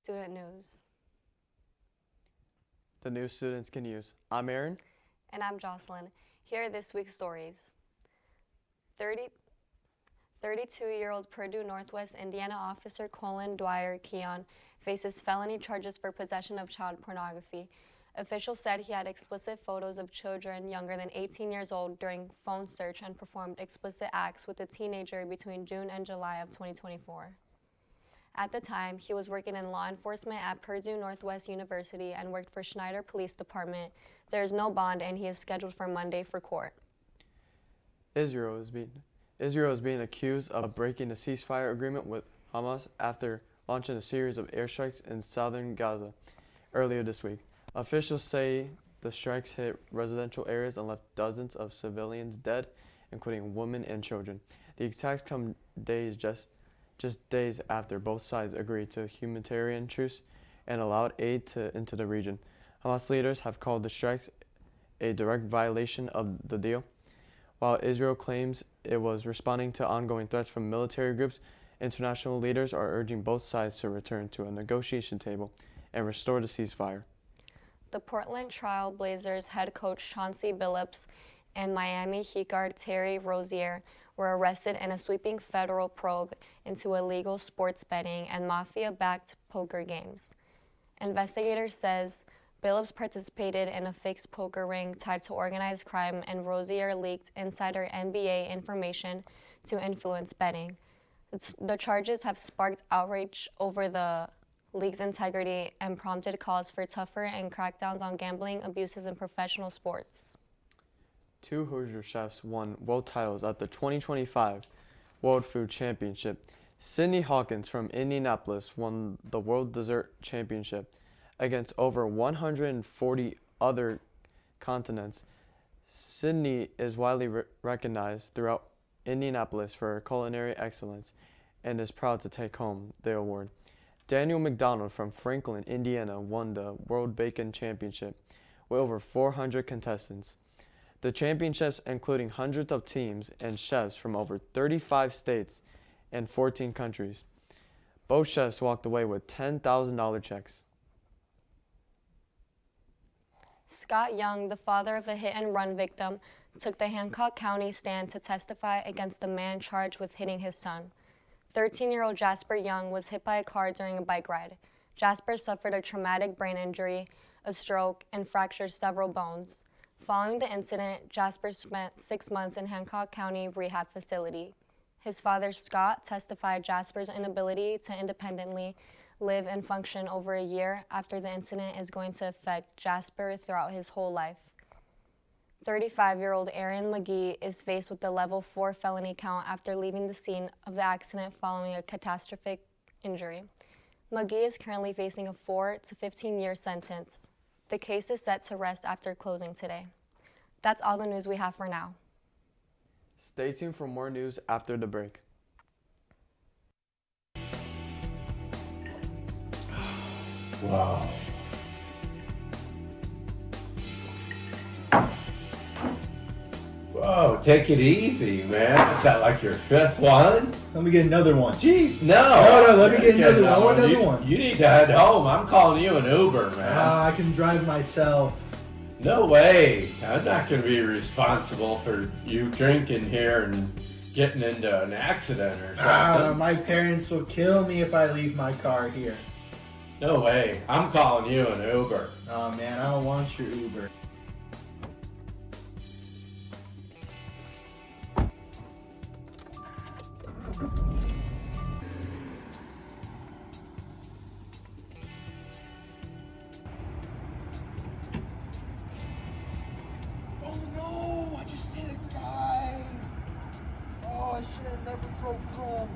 Student News. The news students can use. I'm Aaron. And I'm Joselin. Here are this week's stories. 32-year-old Purdue Northwest Indiana officer Colin Dwyer Keon faces felony charges for possession of child pornography. Officials said he had explicit photos of children younger than 18 years old during phone search and performed explicit acts with a teenager between June and July of 2024. At the time, he was working in law enforcement at Purdue Northwest University and worked for Schneider Police Department. There is no bond and he is scheduled for Monday for court. Israel is being accused of breaking the ceasefire agreement with Hamas after launching a series of airstrikes in southern Gaza earlier this week. Officials say the strikes hit residential areas and left dozens of civilians dead, including women and children. The attacks come just days after both sides agreed to a humanitarian truce and allowed aid into the region. Hamas leaders have called the strikes a direct violation of the deal. While Israel claims it was responding to ongoing threats from military groups, international leaders are urging both sides to return to a negotiation table and restore the ceasefire. The Portland Trail Blazers head coach Chauncey Billups and Miami Heat guard Terry Rozier were arrested in a sweeping federal probe into illegal sports betting and mafia-backed poker games. Investigators says Billups participated in a fixed poker ring tied to organized crime and Rozier leaked insider NBA information to influence betting. The charges have sparked outrage over the league's integrity and prompted calls for tougher and crackdowns on gambling abuses in professional sports. Two Hoosier chefs won world titles at the 2025 World Food Championship. Sydney Hawkins from Indianapolis won the World Dessert Championship against over 140 other continents. Sydney is widely recognized throughout Indianapolis for her culinary excellence and is proud to take home the award. Daniel McDonald from Franklin, Indiana won the World Bacon Championship with over 400 contestants. The championships, including hundreds of teams and chefs from over 35 states and 14 countries. Both chefs walked away with $10,000 checks. Scott Young, the father of a hit-and-run victim, took the Hancock County stand to testify against the man charged with hitting his son. 13-year-old Jasper Young was hit by a car during a bike ride. Jasper suffered a traumatic brain injury, a stroke, and fractured several bones. Following the incident, Jasper spent 6 months in Hancock County Rehab Facility. His father, Scott, testified Jasper's inability to independently live and function over a year after the incident is going to affect Jasper throughout his whole life. 35-year-old Aaron McGee is faced with a level 4 felony count after leaving the scene of the accident following a catastrophic injury. McGee is currently facing a 4 to 15-year sentence. The case is set to rest after closing today. That's all the news we have for now. Stay tuned for more news after the break. Wow. Whoa, take it easy, man. Is that like your fifth one? Let me get another one. Jeez, no. No, let me get another one. I want another one. You need to head home. I'm calling you an Uber, man. I can drive myself. No way. I'm not going to be responsible for you drinking here and getting into an accident or something. My parents will kill me if I leave my car here. No way. I'm calling you an Uber. Oh man, I don't want your Uber. Oh no, I just hit a guy. Oh, I should have never drove home.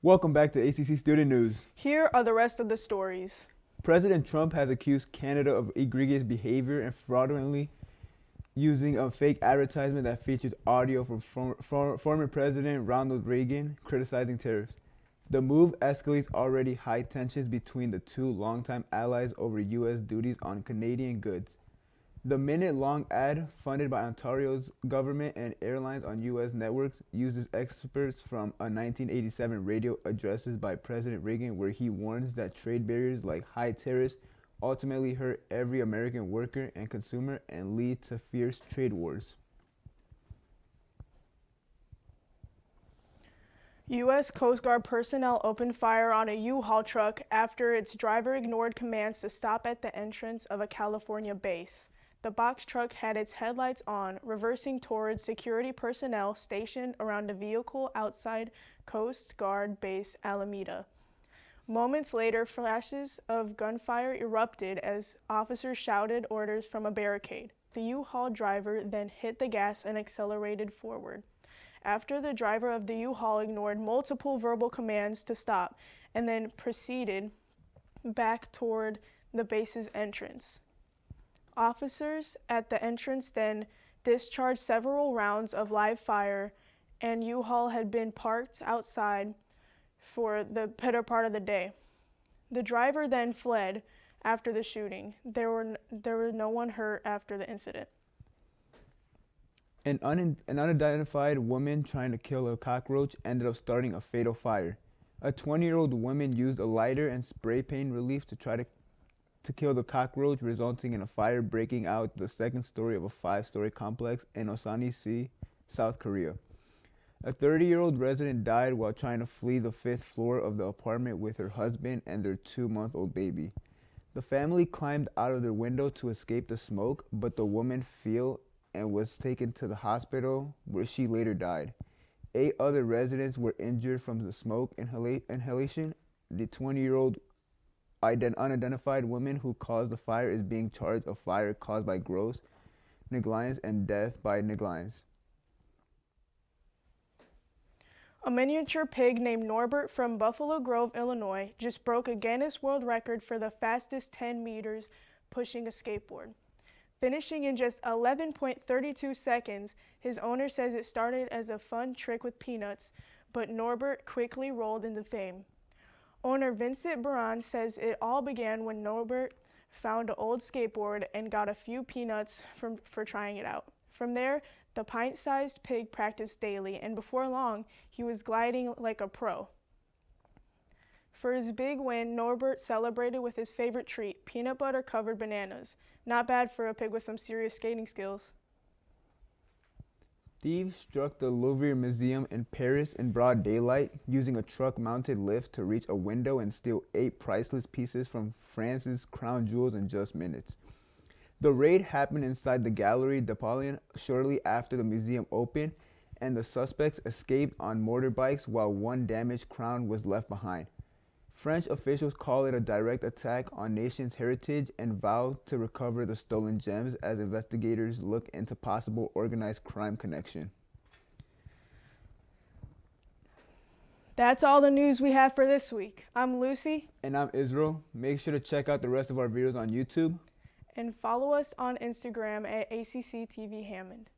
Welcome back to ACC Student News. Here are the rest of the stories. President Trump has accused Canada of egregious behavior and fraudulently using a fake advertisement that features audio from former President Ronald Reagan criticizing tariffs. The move escalates already high tensions between the two longtime allies over U.S. duties on Canadian goods. The minute-long ad, funded by Ontario's government and airlines on U.S. networks, uses excerpts from a 1987 radio addresses by President Reagan where he warns that trade barriers like high tariffs ultimately hurt every American worker and consumer and lead to fierce trade wars. U.S. Coast Guard personnel opened fire on a U-Haul truck after its driver ignored commands to stop at the entrance of a California base. The box truck had its headlights on, reversing towards security personnel stationed around the vehicle outside Coast Guard Base Alameda. Moments later, flashes of gunfire erupted as officers shouted orders from a barricade. The U-Haul driver then hit the gas and accelerated forward. After the driver of the U-Haul ignored multiple verbal commands to stop and then proceeded back toward the base's entrance. Officers at the entrance then discharged several rounds of live fire, and U-Haul had been parked outside for the better part of the day. The driver then fled after the shooting. There was no one hurt after the incident. An unidentified woman trying to kill a cockroach ended up starting a fatal fire. A 20-year-old woman used a lighter and spray paint relief to try to kill the cockroach, resulting in a fire breaking out the second story of a 5-story complex in Osanisea, South Korea. A 30-year-old resident died while trying to flee the 5th floor of the apartment with her husband and their 2-month-old baby. The family climbed out of their window to escape the smoke, but the woman fell and was taken to the hospital where she later died. 8 other residents were injured from the smoke inhalation. The 20-year-old unidentified woman who caused the fire is being charged of fire caused by gross negligence and death by negligence. A miniature pig named Norbert from Buffalo Grove, Illinois, just broke a Guinness World Record for the fastest 10 meters pushing a skateboard. Finishing in just 11.32 seconds, his owner says it started as a fun trick with peanuts, but Norbert quickly rolled into fame. Owner Vincent Baran says it all began when Norbert found an old skateboard and got a few peanuts for trying it out. From there, the pint-sized pig practiced daily, and before long, he was gliding like a pro. For his big win, Norbert celebrated with his favorite treat, peanut butter-covered bananas. Not bad for a pig with some serious skating skills. Thieves struck the Louvre Museum in Paris in broad daylight, using a truck-mounted lift to reach a window and steal 8 priceless pieces from France's crown jewels in just minutes. The raid happened inside the Galerie d'Apollon shortly after the museum opened, and the suspects escaped on motorbikes while one damaged crown was left behind. French officials call it a direct attack on nation's heritage and vow to recover the stolen gems as investigators look into possible organized crime connection. That's all the news we have for this week. I'm Lucy. And I'm Israel. Make sure to check out the rest of our videos on YouTube. And follow us on Instagram at ACC TV Hammond.